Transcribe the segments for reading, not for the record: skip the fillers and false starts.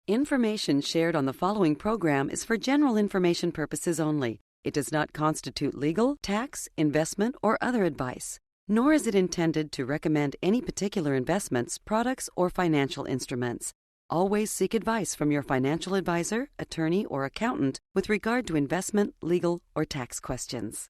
Information shared on the following program is for general information purposes only. It does not constitute legal, tax, investment, or other advice, nor is it intended to recommend any particular investments, products, or financial instruments. Always seek advice from your financial advisor, attorney, or accountant with regard to investment, legal, or tax questions.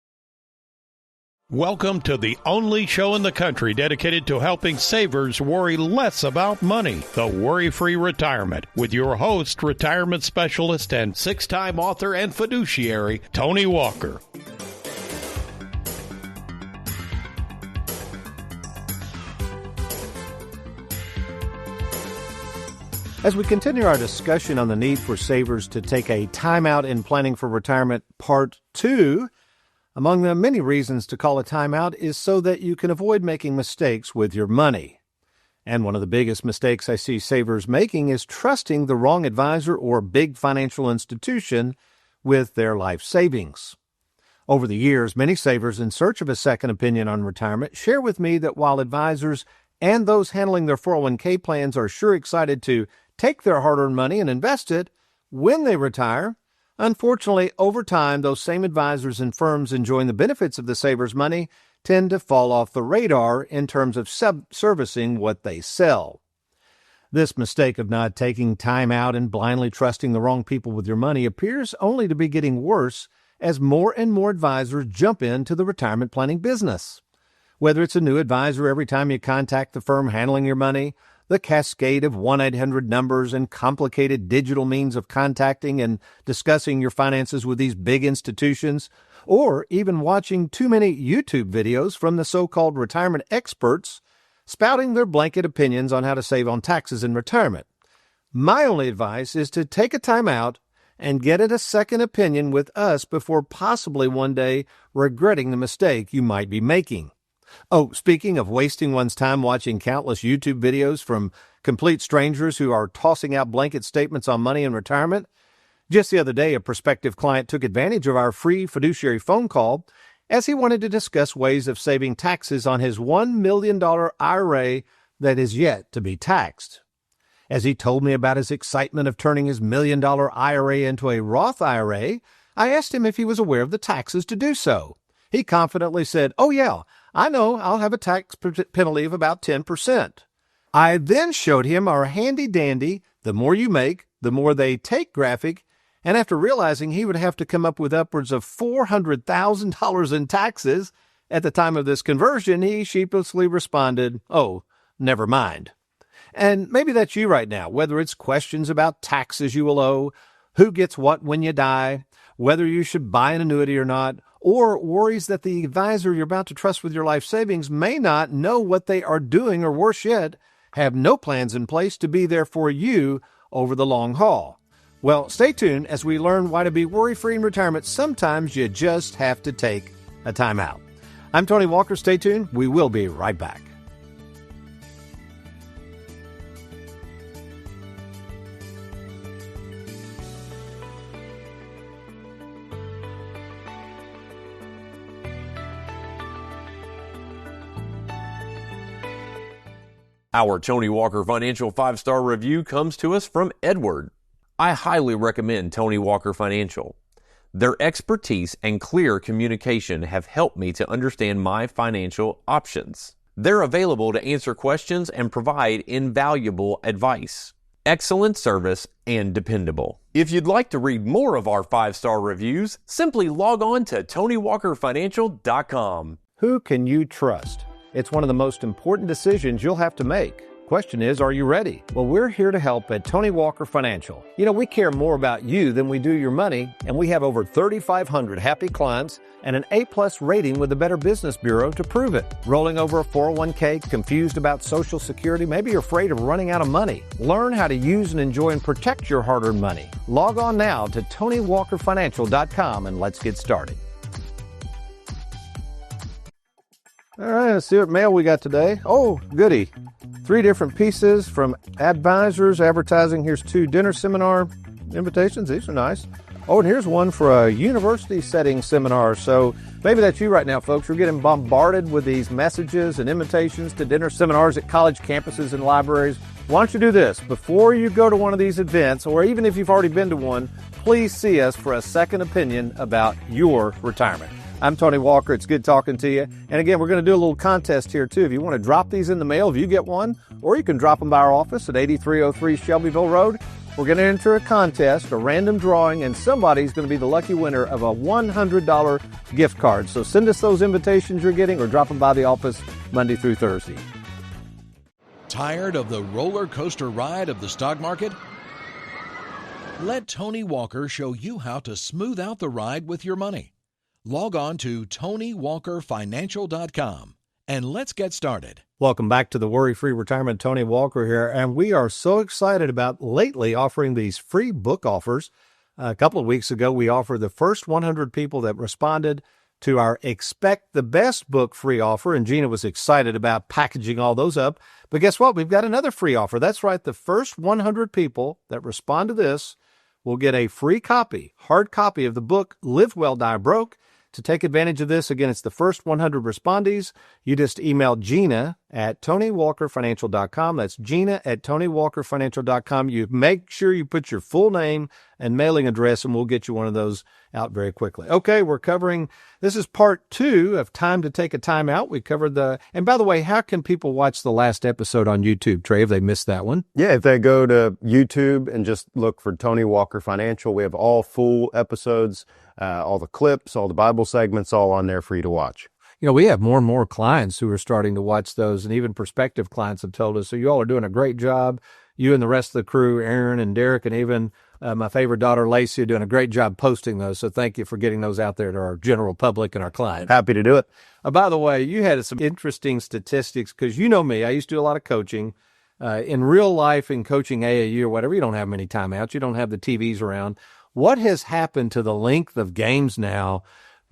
Welcome to the only show in the country dedicated to helping savers worry less about money, the Worry-Free Retirement, with your host, retirement specialist and six-time author and fiduciary, Tony Walker. As we continue our discussion on the need for savers to take a timeout in planning for retirement, Part 2, among the many reasons to call a timeout is so that you can avoid making mistakes with your money. And one of the biggest mistakes I see savers making is trusting the wrong advisor or big financial institution with their life savings. Over the years, many savers in search of a second opinion on retirement share with me that while advisors and those handling their 401k plans are sure excited to take their hard-earned money and invest it when they retire, unfortunately, over time, those same advisors and firms enjoying the benefits of the saver's money tend to fall off the radar in terms of servicing what they sell. This mistake of not taking time out and blindly trusting the wrong people with your money appears only to be getting worse as more and more advisors jump into the retirement planning business. Whether it's a new advisor every time you contact the firm handling your money, the cascade of 1-800 numbers and complicated digital means of contacting and discussing your finances with these big institutions, or even watching too many YouTube videos from the so-called retirement experts spouting their blanket opinions on how to save on taxes in retirement. My only advice is to take a time out and get a second opinion with us before possibly one day regretting the mistake you might be making. Oh, speaking of wasting one's time watching countless YouTube videos from complete strangers who are tossing out blanket statements on money in retirement, just the other day a prospective client took advantage of our free fiduciary phone call as he wanted to discuss ways of saving taxes on his $1 million IRA that is yet to be taxed. As he told me about his excitement of turning his $1 million IRA into a Roth IRA, I asked him if he was aware of the taxes to do so. He confidently said, "Oh yeah, I know I'll have a tax penalty of about 10%. I then showed him our handy-dandy, the more you make, the more they take graphic, and after realizing he would have to come up with upwards of $400,000 in taxes at the time of this conversion, he sheepishly responded, "Oh, never mind." And maybe that's you right now, whether it's questions about taxes you will owe, who gets what when you die, whether you should buy an annuity or not, or worries that the advisor you're about to trust with your life savings may not know what they are doing, or worse yet, have no plans in place to be there for you over the long haul. Well, stay tuned as we learn why to be worry-free in retirement. Sometimes you just have to take a time out. I'm Tony Walker. Stay tuned. We will be right back. Our Tony Walker Financial 5-star review comes to us from Edward. I highly recommend Tony Walker Financial. Their expertise and clear communication have helped me to understand my financial options. They're available to answer questions and provide invaluable advice. Excellent service and dependable. If you'd like to read more of our 5-star reviews, simply log on to TonyWalkerFinancial.com. Who can you trust? It's one of the most important decisions you'll have to make. Question is, are you ready? Well, we're here to help at Tony Walker Financial. You know, we care more about you than we do your money, and we have over 3,500 happy clients and an A-plus rating with the Better Business Bureau to prove it. Rolling over a 401k, confused about Social Security, maybe you're afraid of running out of money. Learn how to use and enjoy and protect your hard-earned money. Log on now to TonyWalkerFinancial.com and let's get started. All right, let's see what mail we got today. Oh, goody. 3 different pieces from advisors advertising. Here's 2 dinner seminar invitations. These are nice. Oh, and here's one for a university setting seminar. So maybe that's you right now, folks. You're getting bombarded with these messages and invitations to dinner seminars at college campuses and libraries. Why don't you do this? Before you go to one of these events, or even if you've already been to one, please see us for a second opinion about your retirement. I'm Tony Walker. It's good talking to you. And again, we're going to do a little contest here, too. If you want to drop these in the mail, if you get one, or you can drop them by our office at 8303 Shelbyville Road. We're going to enter a contest, a random drawing, and somebody's going to be the lucky winner of a $100 gift card. So send us those invitations you're getting or drop them by the office Monday through Thursday. Tired of the roller coaster ride of the stock market? Let Tony Walker show you how to smooth out the ride with your money. Log on to TonyWalkerFinancial.com and let's get started. Welcome back to the Worry-Free Retirement. Tony Walker here, and we are so excited about lately offering these free book offers. A couple of weeks ago, we offered the first 100 people that responded to our Expect the Best book free offer, and Gina was excited about packaging all those up. But guess what? We've got another free offer. That's right. The first 100 people that respond to this will get a free copy, hard copy of the book Live Well, Die Broke. To take advantage of this, again, it's the first 100 respondees. You just email Gina at TonyWalkerFinancial.com. That's Gina at TonyWalkerFinancial.com. You make sure you put your full name and mailing address, and we'll get you one of those out very quickly. Okay, this is part 2 of Time to Take a Time Out. We covered and by the way, how can people watch the last episode on YouTube, Trey, if they missed that one? Yeah, if they go to YouTube and just look for Tony Walker Financial, we have all full episodes, all the clips, all the Bible segments, all on there for you to watch. You know, we have more and more clients who are starting to watch those, and even prospective clients have told us, so you all are doing a great job. You and the rest of the crew, Aaron and Derek, and even my favorite daughter, Lacey, are doing a great job posting those. So thank you for getting those out there to our general public and our clients. Happy to do it. By the way, you had some interesting statistics because you know me. I used to do a lot of coaching. In real life, in coaching AAU or whatever, you don't have many timeouts. You don't have the TVs around. What has happened to the length of games now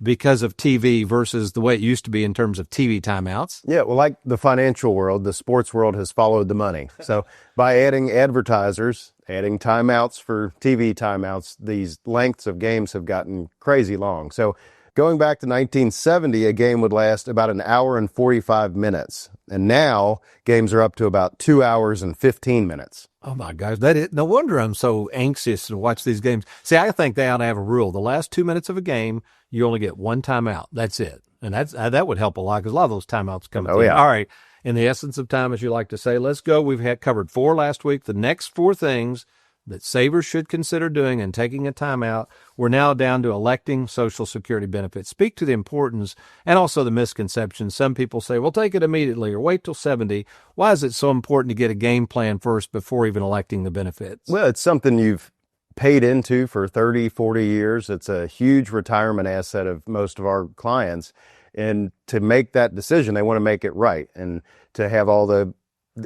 because of TV versus the way it used to be in terms of TV timeouts? Yeah, well, like the financial world, the sports world has followed the money. So by adding advertisers, adding timeouts for TV timeouts, these lengths of games have gotten crazy long. So going back to 1970, a game would last about an hour and 45 minutes. And now games are up to about 2 hours and 15 minutes. Oh, my gosh. No wonder I'm so anxious to watch these games. See, I think they ought to have a rule. The last 2 minutes of a game, you only get one timeout. That's it. And that would help a lot because a lot of those timeouts come at the end. All right. In the essence of time, as you like to say, let's go. We've covered 4 last week. The next 4 things that savers should consider doing and taking a timeout. We're now down to electing Social Security benefits. Speak to the importance and also the misconceptions. Some people say, well, take it immediately or wait till 70. Why is it so important to get a game plan first before even electing the benefits? Well, it's something you've paid into for 30, 40 years. It's a huge retirement asset of most of our clients. And to make that decision, they want to make it right. And to have all the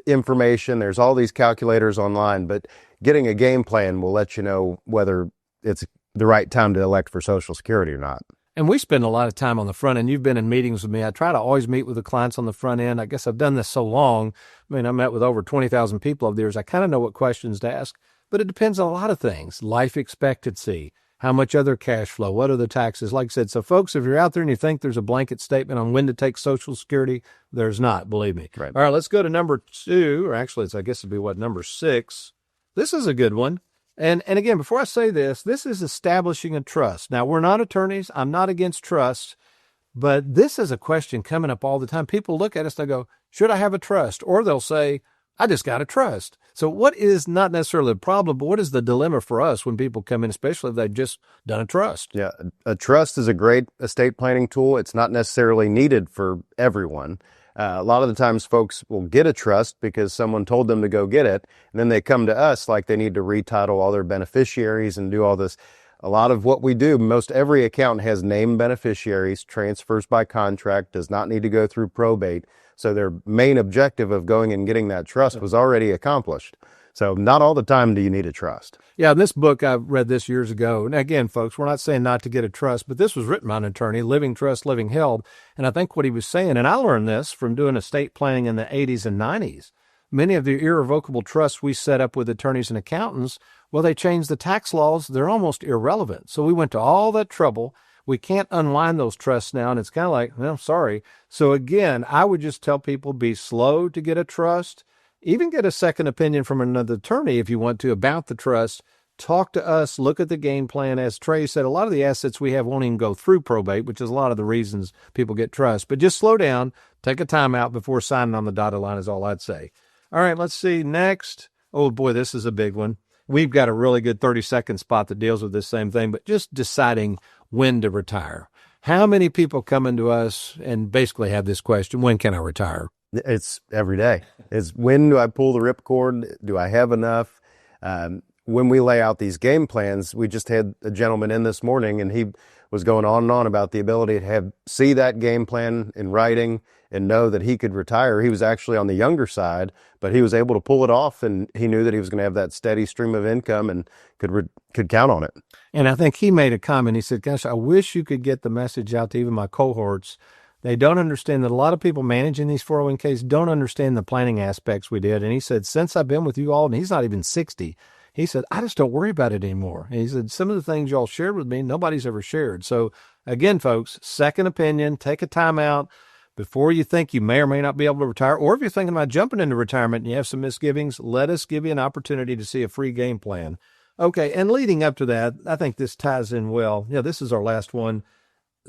information, there's all these calculators online, but getting a game plan will let you know whether it's the right time to elect for Social Security or not. And we spend a lot of time on the front end. You've been in meetings with me. I try to always meet with the clients on the front end. I guess I've done this so long. I mean, I met with over 20,000 people over the years. I kind of know what questions to ask, but it depends on a lot of things. Life expectancy, how much other cash flow, what are the taxes? Like I said, so folks, if you're out there and you think there's a blanket statement on when to take Social Security, there's not, believe me. Right. All right, let's go to number 2, or actually, I guess it'd be number 6. This is a good one. And again, before I say this is establishing a trust. Now, we're not attorneys. I'm not against trusts, but this is a question coming up all the time. People look at us, they go, should I have a trust? Or they'll say, I just got a trust. So what is not necessarily the problem, but what is the dilemma for us when people come in, especially if they've just done a trust? Yeah, a trust is a great estate planning tool. It's not necessarily needed for everyone. A lot of the times folks will get a trust because someone told them to go get it, and then they come to us like they need to retitle all their beneficiaries and do all this. A lot of what we do, most every account has named beneficiaries, transfers by contract, does not need to go through probate. So their main objective of going and getting that trust was already accomplished. So not all the time do you need a trust. Yeah, in this book, I read this years ago. And again, folks, we're not saying not to get a trust, but this was written by an attorney, Living Trust, Living Held. And I think what he was saying, and I learned this from doing estate planning in the 80s and 90s, many of the irrevocable trusts we set up with attorneys and accountants, well, they changed the tax laws. They're almost irrelevant. So we went to all that trouble. We can't unwind those trusts now, and it's kind of like, well, sorry. So again, I would just tell people be slow to get a trust. Even get a second opinion from another attorney if you want to about the trust. Talk to us, look at the game plan. As Trey said, a lot of the assets we have won't even go through probate, which is a lot of the reasons people get trust. But just slow down, take a time out before signing on the dotted line is all I'd say. All right, let's see. Next. Oh, boy, this is a big one. We've got a really good 30-second spot that deals with this same thing, but just deciding when to retire. How many people come into us and basically have this question, when can I retire? It's every day. It's when do I pull the ripcord? Do I have enough? When we lay out these game plans, we just had a gentleman in this morning, and he was going on and on about the ability to see that game plan in writing and know that he could retire. He was actually on the younger side, but he was able to pull it off, and he knew that he was going to have that steady stream of income and could count on it. And I think he made a comment. He said, gosh, I wish you could get the message out to even my cohorts. They don't understand that a lot of people managing these 401ks don't understand the planning aspects we did. And he said, since I've been with you all, and he's not even 60, he said, I just don't worry about it anymore. And he said, some of the things y'all shared with me, nobody's ever shared. So again, folks, second opinion, take a time out before you think you may or may not be able to retire. Or if you're thinking about jumping into retirement and you have some misgivings, let us give you an opportunity to see a free game plan. Okay, and leading up to that, I think this ties in well. Yeah, this is our last one.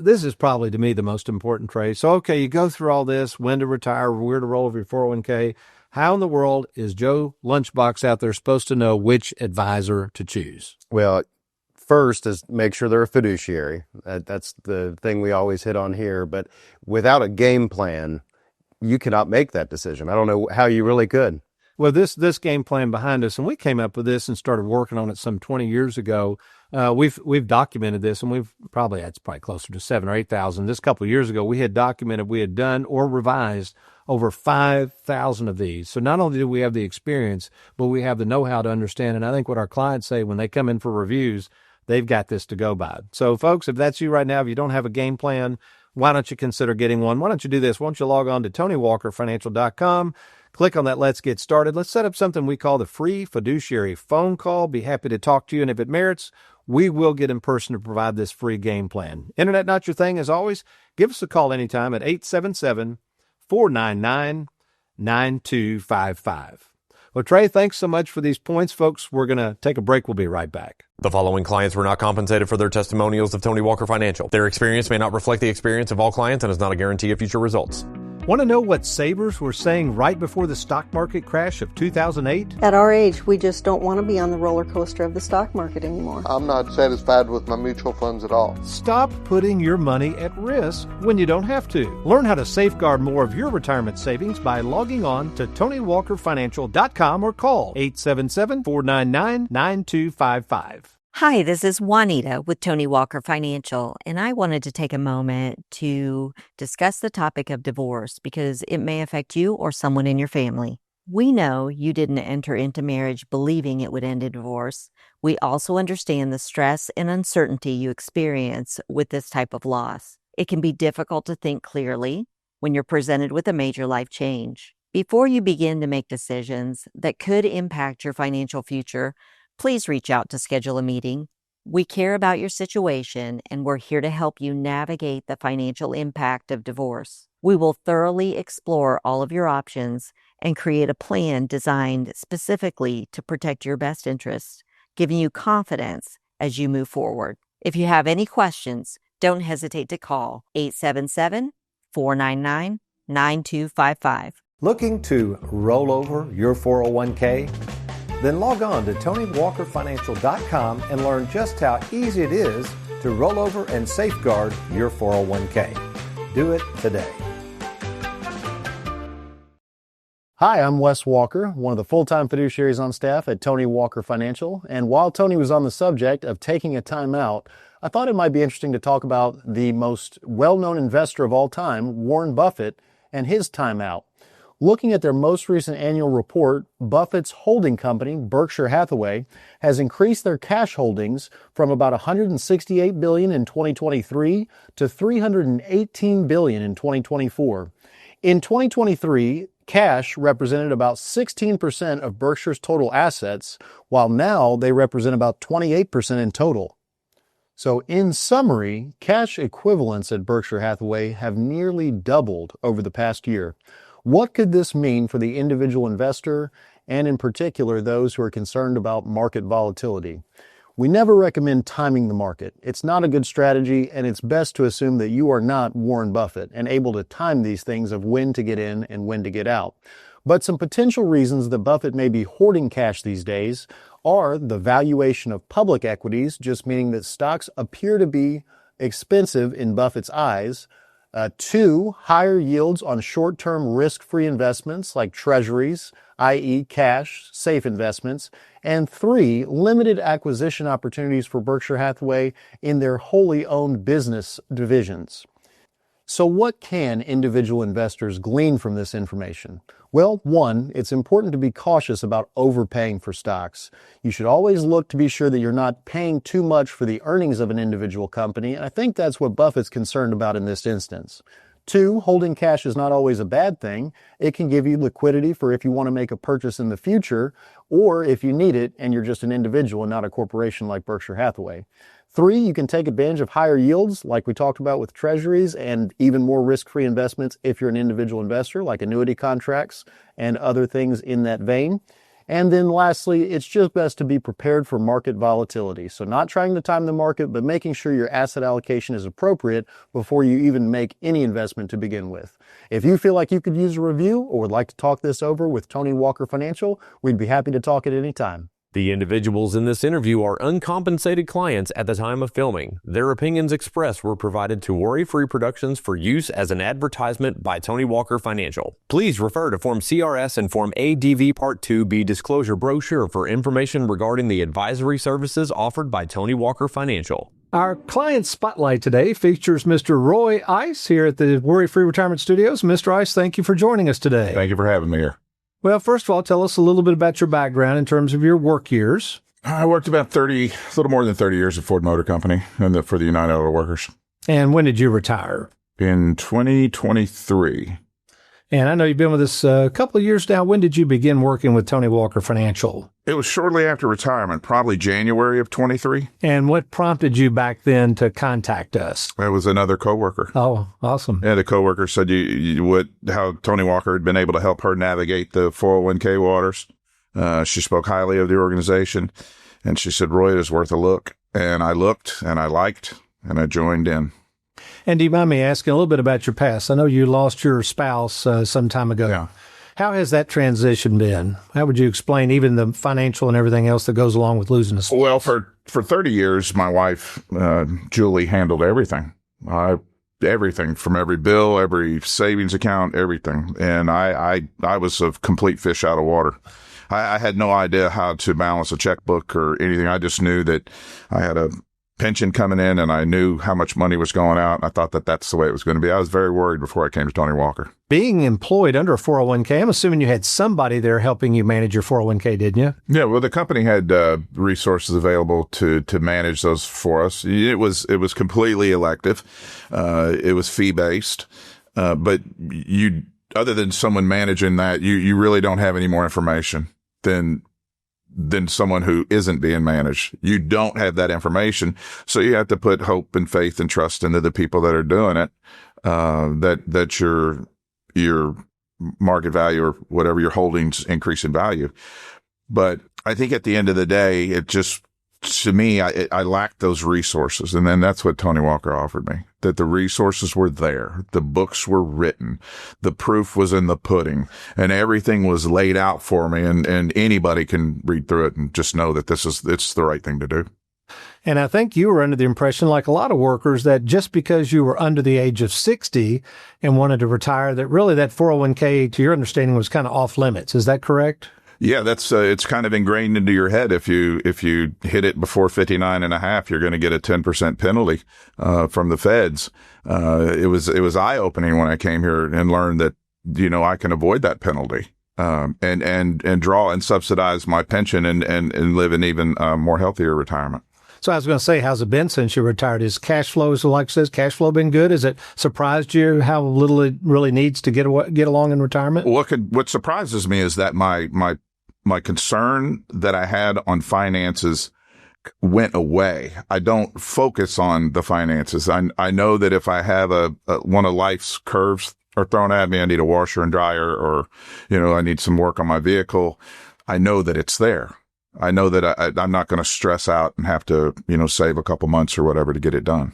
This is probably, to me, the most important, Trey. So, okay, you go through all this, when to retire, where to roll over your 401k. How in the world is Joe Lunchbox out there supposed to know which advisor to choose? Well, first is make sure they're a fiduciary. That's the thing we always hit on here. But without a game plan, you cannot make that decision. I don't know how you really could. Well, this game plan behind us, and we came up with this and started working on it some 20 years ago. We've documented this, and it's probably closer to 7,000 or 8,000. This couple of years ago, we had documented, we had done or revised over 5,000 of these. So not only do we have the experience, but we have the know-how to understand. And I think what our clients say when they come in for reviews, they've got this to go by. So folks, if that's you right now, if you don't have a game plan, why don't you consider getting one? Why don't you do this? Why don't you log on to TonyWalkerFinancial.com, click on that Let's Get Started. Let's set up something we call the free fiduciary phone call. Be happy to talk to you. And if it merits, we will get in person to provide this free game plan. Internet not your thing, as always? Give us a call anytime at 877-499-9255. Well, Trey, thanks so much for these points. Folks, we're going to take a break. We'll be right back. The following clients were not compensated for their testimonials of Tony Walker Financial. Their experience may not reflect the experience of all clients and is not a guarantee of future results. Want to know what savers were saying right before the stock market crash of 2008? At our age, we just don't want to be on the roller coaster of the stock market anymore. I'm not satisfied with my mutual funds at all. Stop putting your money at risk when you don't have to. Learn how to safeguard more of your retirement savings by logging on to TonyWalkerFinancial.com or call 877-499-9255. Hi, this is Juanita with Tony Walker Financial, and I wanted to take a moment to discuss the topic of divorce because it may affect you or someone in your family. We know you didn't enter into marriage believing it would end in divorce. We also understand the stress and uncertainty you experience with this type of loss. It can be difficult to think clearly when you're presented with a major life change. Before you begin to make decisions that could impact your financial future, please reach out to schedule a meeting. We care about your situation, and we're here to help you navigate the financial impact of divorce. We will thoroughly explore all of your options and create a plan designed specifically to protect your best interests, giving you confidence as you move forward. If you have any questions, don't hesitate to call 877-499-9255. Looking to roll over your 401k? Then log on to TonyWalkerFinancial.com and learn just how easy it is to roll over and safeguard your 401k. Do it today. Hi, I'm Wes Walker, one of the full-time fiduciaries on staff at Tony Walker Financial. And while Tony was on the subject of taking a time out, I thought it might be interesting to talk about the most well-known investor of all time, Warren Buffett, and his time out. Looking at their most recent annual report, Buffett's holding company, Berkshire Hathaway, has increased their cash holdings from about $168 billion in 2023 to $318 billion in 2024. In 2023, cash represented about 16% of Berkshire's total assets, while now they represent about 28% in total. So in summary, cash equivalents at Berkshire Hathaway have nearly doubled over the past year. What could this mean for the individual investor, and in particular those who are concerned about market volatility? We never recommend timing the market. It's not a good strategy, and it's best to assume that you are not Warren Buffett and able to time these things of when to get in and when to get out. But some potential reasons that Buffett may be hoarding cash these days are the valuation of public equities, just meaning that stocks appear to be expensive in Buffett's eyes. 2, higher yields on short-term risk-free investments like treasuries, i.e. cash, safe investments. And 3, limited acquisition opportunities for Berkshire Hathaway in their wholly owned business divisions. So what can individual investors glean from this information? Well, 1, it's important to be cautious about overpaying for stocks. You should always look to be sure that you're not paying too much for the earnings of an individual company, and I think that's what Buffett's concerned about in this instance. 2, holding cash is not always a bad thing. It can give you liquidity for if you want to make a purchase in the future, or if you need it and you're just an individual and not a corporation like Berkshire Hathaway. 3, you can take advantage of higher yields like we talked about with treasuries and even more risk-free investments if you're an individual investor like annuity contracts and other things in that vein. And then lastly, it's just best to be prepared for market volatility. So not trying to time the market, but making sure your asset allocation is appropriate before you even make any investment to begin with. If you feel like you could use a review or would like to talk this over with Tony Walker Financial, we'd be happy to talk at any time. The individuals in this interview are uncompensated clients at the time of filming. Their opinions expressed were provided to Worry Free Productions for use as an advertisement by Tony Walker Financial. Please refer to Form CRS and Form ADV Part 2B Disclosure Brochure for information regarding the advisory services offered by Tony Walker Financial. Our client spotlight today features Mr. Roy Ice here at the Worry Free Retirement Studios. Mr. Ice, thank you for joining us today. Thank you for having me here. Well, first of all, tell us a little bit about your background in terms of your work years. I worked about a little more than 30 years at Ford Motor Company and for the United Auto Workers. And when did you retire? In 2023. And I know you've been with us a couple of years now. When did you begin working with Tony Walker Financial? It was shortly after retirement, probably January of 23. And what prompted you back then to contact us? It was another coworker. Oh, awesome. Yeah, the coworker said how Tony Walker had been able to help her navigate the 401k waters. She spoke highly of the organization, and she said, Roy, it is worth a look. And I looked, and I liked, and I joined in. And do you mind me asking a little bit about your past? I know you lost your spouse some time ago. Yeah. How has that transition been? How would you explain even the financial and everything else that goes along with losing a spouse? Well, for 30 years, my wife, Julie, handled everything. Everything from every bill, every savings account, everything. And I was a complete fish out of water. I had no idea how to balance a checkbook or anything. I just knew that I had a pension coming in and I knew how much money was going out. And I thought that that's the way it was going to be. I was very worried before I came to Tony Walker. Being employed under a 401k, I'm assuming you had somebody there helping you manage your 401k, didn't you? Yeah, well, the company had resources available to manage those for us. It was completely elective. It was fee-based. But other than someone managing that, you really don't have any more information than someone who isn't being managed. You don't have that information. So you have to put hope and faith and trust into the people that are doing it, that your market value or whatever your holdings increase in value. But I think at the end of the day, it just, to me, I lacked those resources. And then that's what Tony Walker offered me, that the resources were there. The books were written. The proof was in the pudding and everything was laid out for me. And anybody can read through it and just know that it's the right thing to do. And I think you were under the impression, like a lot of workers, that just because you were under the age of 60 and wanted to retire, that really that 401k, to your understanding, was kind of off limits. Is that correct? Yeah, that's it's kind of ingrained into your head. If you hit it before 59 and a half, you're going to get a 10% penalty from the feds. It was eye-opening when I came here and learned that I can avoid that penalty and draw and subsidize my pension and live an even more healthier retirement. So I was going to say, how's it been since you retired? Is cash flow, cash flow been good? Has it surprised you how little it really needs to get along in retirement? What surprises me is that my concern that I had on finances went away. I don't focus on the finances. I know that if I have one of life's curves are thrown at me, I need a washer and dryer, or, I need some work on my vehicle, I know that it's there. I know that I'm not going to stress out and have to, save a couple months or whatever to get it done.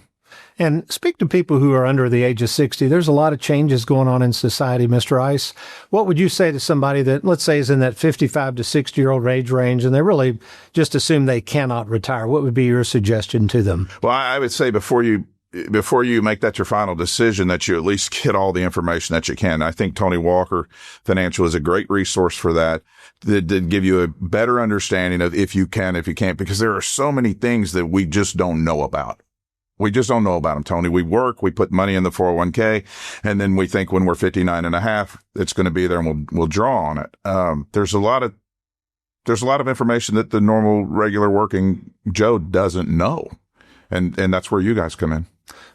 And speak to people who are under the age of 60. There's a lot of changes going on in society, Mr. Ice. What would you say to somebody that, let's say, is in that 55 to 60-year-old age range, and they really just assume they cannot retire? What would be your suggestion to them? Well, I would say before you make that your final decision, that you at least get all the information that you can. I think Tony Walker Financial is a great resource for that give you a better understanding of if you can, if you can't, because there are so many things that we just don't know about. We just don't know about them, Tony. We work, we put money in the 401k, and then we think when we're 59 and a half, it's going to be there and we'll draw on it. There's a lot of information that the normal, regular working Joe doesn't know. And that's where you guys come in.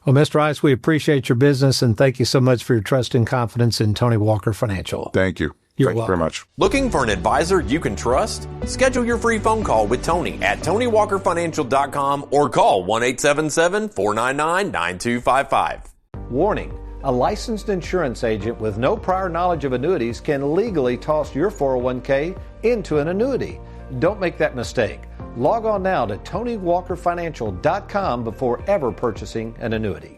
Well, Mr. Ice, we appreciate your business, and thank you so much for your trust and confidence in Tony Walker Financial. Thank you. You're Thank welcome. you very much. Looking for an advisor you can trust? Schedule your free phone call with Tony at TonyWalkerFinancial.com or call 1-877-499-9255. Warning, a licensed insurance agent with no prior knowledge of annuities can legally toss your 401k into an annuity. Don't make that mistake. Log on now to TonyWalkerFinancial.com before ever purchasing an annuity.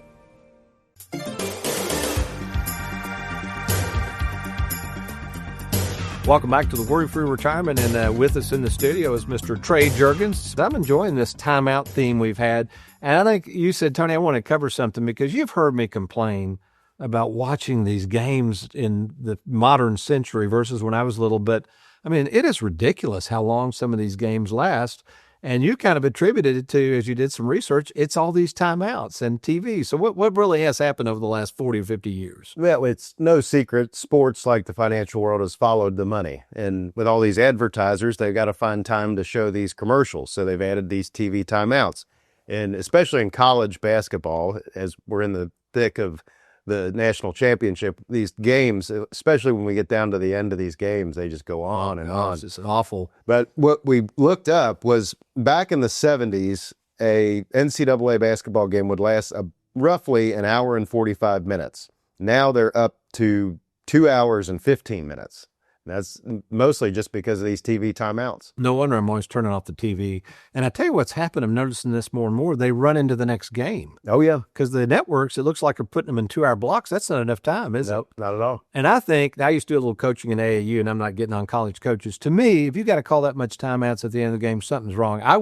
Welcome back to the Worry-Free Retirement, and with us in the studio is Mr. Trey Jurgens. I'm enjoying this timeout theme we've had, and I think you said, Tony, I want to cover something because you've heard me complain about watching these games in the modern century versus when I was little, but I mean, it is ridiculous how long some of these games last. And you kind of attributed it to, as you did some research, it's all these timeouts and TV. So what really has happened over the last 40 or 50 years? Well, it's no secret. Sports, like the financial world, has followed the money. And with all these advertisers, they've got to find time to show these commercials. So they've added these TV timeouts. And especially in college basketball, as we're in the thick of the national championship, these games, especially when we get down to the end of these games, they just go on and on. It's awful. But what we looked up was back in the 70s, a NCAA basketball game would last roughly an hour and 45 minutes. Now they're up to 2 hours and 15 minutes. That's mostly just because of these TV timeouts. No wonder I'm always turning off the TV. And I tell you what's happened, I'm noticing this more and more, they run into the next game. Oh, yeah. Because the networks, it looks like they're putting them in 2-hour blocks. That's not enough time, is it? Nope, not at all. And I think, I used to do a little coaching in AAU, and I'm not getting on college coaches. To me, if you got to call that much timeouts at the end of the game, something's wrong. I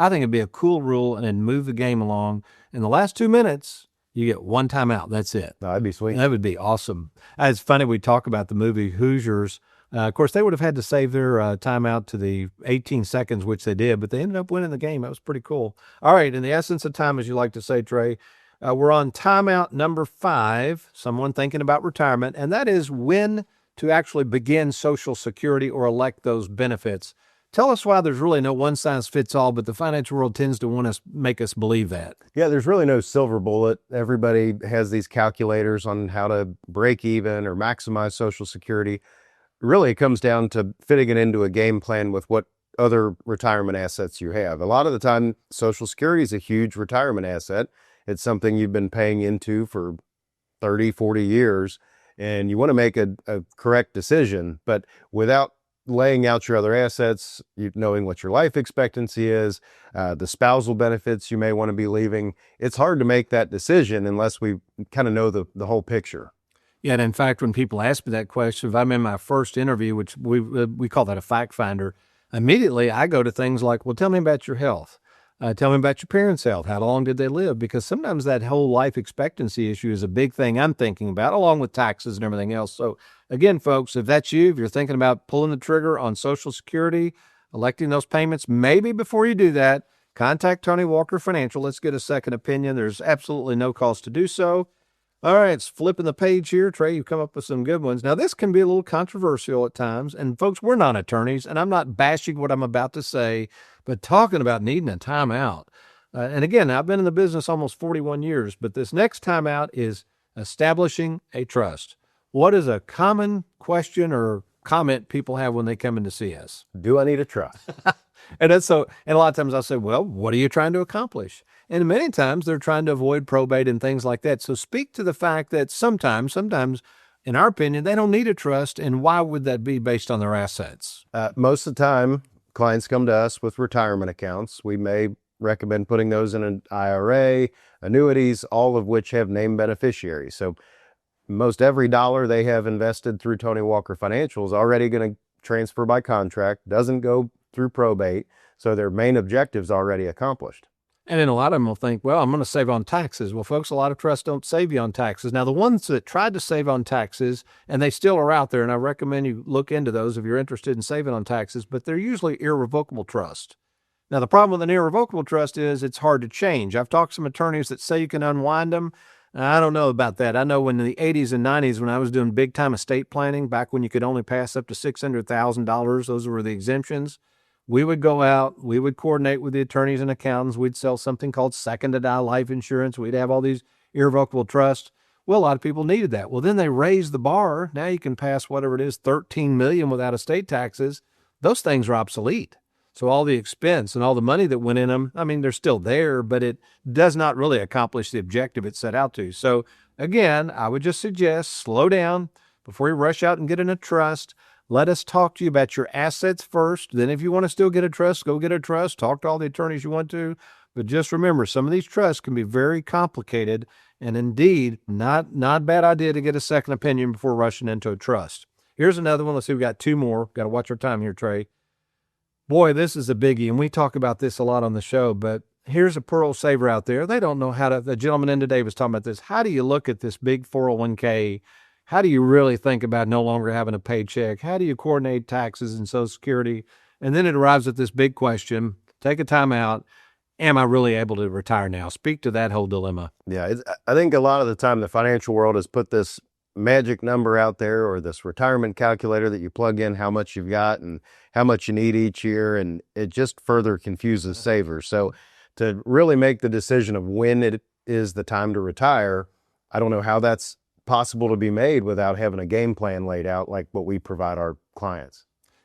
think it'd be a cool rule and then move the game along. In the last 2 minutes, you get one timeout. That's it. No, that'd be sweet. That would be awesome. It's funny, we talk about the movie Hoosiers. Of course, they would have had to save their timeout to the 18 seconds, which they did, but they ended up winning the game. That was pretty cool. All right, in the essence of time, as you like to say, Trey, we're on timeout number 5, someone thinking about retirement, and that is when to actually begin Social Security or elect those benefits. Tell us why there's really no one-size-fits-all, but the financial world tends to make us believe that. Yeah, there's really no silver bullet. Everybody has these calculators on how to break even or maximize Social Security. Really, it comes down to fitting it into a game plan with what other retirement assets you have. A lot of the time, Social Security is a huge retirement asset. It's something you've been paying into for 30, 40 years, and you want to make a correct decision. But without laying out your other assets, knowing what your life expectancy is, the spousal benefits you may want to be leaving, it's hard to make that decision unless we kind of know the whole picture. Yeah, and in fact, when people ask me that question, if I'm in my first interview, which we call that a fact finder, immediately I go to things like, well, tell me about your health. Tell me about your parents' health. How long did they live? Because sometimes that whole life expectancy issue is a big thing I'm thinking about, along with taxes and everything else. So again, folks, if that's you, if you're thinking about pulling the trigger on Social Security, electing those payments, maybe before you do that, contact Tony Walker Financial. Let's get a second opinion. There's absolutely no cost to do so. All right, it's flipping the page here. Trey, you've come up with some good ones. Now, this can be a little controversial at times. And folks, we're not attorneys, and I'm not bashing what I'm about to say, but talking about needing a timeout. And again, I've been in the business almost 41 years, but this next timeout is establishing a trust. What is a common question or comment people have when they come in to see us? Do I need a trust? And a lot of times I'll say, well, what are you trying to accomplish? And many times they're trying to avoid probate and things like that. So speak to the fact that sometimes in our opinion, they don't need a trust. And why would that be based on their assets? Most of the time, clients come to us with retirement accounts. We may recommend putting those in an IRA, annuities, all of which have named beneficiaries. So most every dollar they have invested through Tony Walker Financial is already going to transfer by contract, doesn't go through probate. So their main objective's already accomplished. And then a lot of them will think, well, I'm going to save on taxes. Well, folks, a lot of trusts don't save you on taxes. Now, the ones that tried to save on taxes, and they still are out there, and I recommend you look into those if you're interested in saving on taxes, but they're usually irrevocable trusts. Now, the problem with an irrevocable trust is it's hard to change. I've talked to some attorneys that say you can unwind them. I don't know about that. I know when in the 80s and 90s, when I was doing big-time estate planning, back when you could only pass up to $600,000, those were the exemptions, we would go out, we would coordinate with the attorneys and accountants, we'd sell something called second to die life insurance, we'd have all these irrevocable trusts. Well, a lot of people needed that. Well, then they raised the bar. Now you can pass whatever it is, $13 million without estate taxes. Those things are obsolete. So all the expense and all the money that went in them, I mean, they're still there, but it does not really accomplish the objective it set out to. So again, I would just suggest slow down before you rush out and get in a trust. Let us talk to you about your assets first. Then if you want to still get a trust, go get a trust. Talk to all the attorneys you want to. But just remember, some of these trusts can be very complicated, and indeed, not a bad idea to get a second opinion before rushing into a trust. Here's another one. Let's see, we got two more. Got to watch our time here, Trey. Boy, this is a biggie, and we talk about this a lot on the show, but here's a pearl saver out there. They don't know how to, the gentleman in today was talking about this. How do you look at this big 401k? How do you really think about no longer having a paycheck? How do you coordinate taxes and Social Security? And then it arrives at this big question, take a time out. Am I really able to retire now? Speak to that whole dilemma. Yeah, I think a lot of the time the financial world has put this magic number out there, or this retirement calculator that you plug in how much you've got and how much you need each year, and it just further confuses savers. So to really make the decision of when it is the time to retire, I don't know how that's possible to be made without having a game plan laid out like what we provide our clients.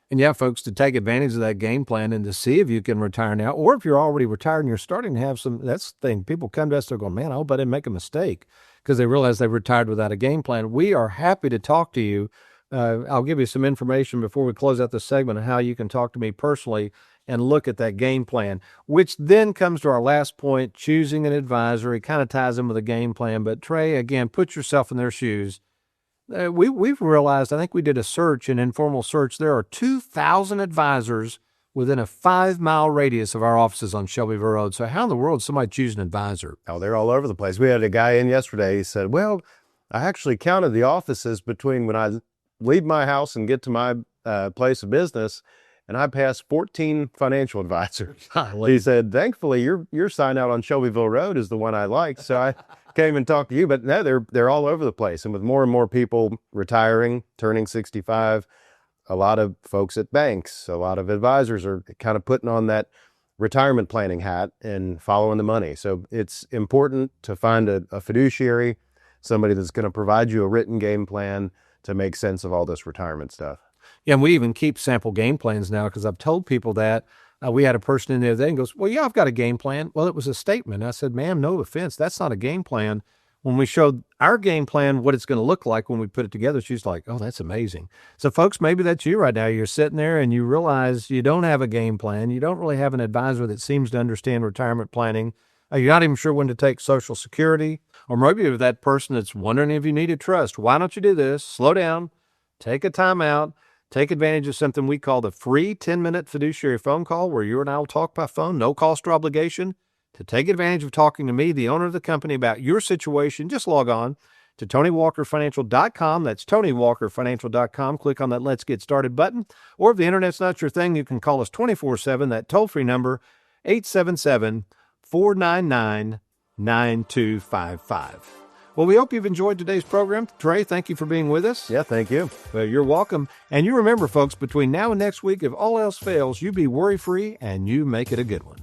And yeah, folks, to take advantage of that game plan and to see if you can retire now, or if you're already retired and you're starting to have some, that's the thing. People come to us, they're going, man, I hope I didn't make a mistake, because they realize they retired without a game plan. We are happy to talk to you. I'll give you some information before we close out this segment on how you can talk to me personally and look at that game plan, which then comes to our last point, choosing an advisor. It kind of ties in with a game plan. But Trey, again, put yourself in their shoes. We've realized, I think we did a search, an informal search, there are 2,000 advisors within a 5-mile radius of our offices on Shelbyville Road. So how in the world does somebody choose an advisor? Oh, they're all over the place. We had a guy in yesterday. He said, well, I actually counted the offices between when I leave my house and get to my place of business, and I passed 14 financial advisors. He said, thankfully, your sign out on Shelbyville Road is the one I like. So I came and talked to you. But no, they're all over the place. And with more and more people retiring, turning 65, a lot of folks at banks, a lot of advisors are kind of putting on that retirement planning hat and following the money. So it's important to find a fiduciary, somebody that's going to provide you a written game plan to make sense of all this retirement stuff. Yeah, and we even keep sample game plans now, because I've told people that. We had a person in there that goes, well, yeah, I've got a game plan. Well, it was a statement. I said, ma'am, no offense, that's not a game plan. When we showed our game plan, what it's going to look like when we put it together, she's like, oh, that's amazing. So folks, maybe that's you right now. You're sitting there and you realize you don't have a game plan. You don't really have an advisor that seems to understand retirement planning. You're not even sure when to take Social Security. Or maybe you're that person that's wondering if you need a trust. Why don't you do this? Slow down, take a time out, take advantage of something we call the free 10-minute fiduciary phone call, where you and I will talk by phone, no cost or obligation. To take advantage of talking to me, the owner of the company, about your situation, just log on to TonyWalkerFinancial.com. That's TonyWalkerFinancial.com. Click on that Let's Get Started button. Or if the internet's not your thing, you can call us 24/7, that toll-free number, 877-499-9255. Well, we hope you've enjoyed today's program. Trey, thank you for being with us. Yeah, thank you. Well, you're welcome. And you remember, folks, between now and next week, if all else fails, you be worry-free and you make it a good one.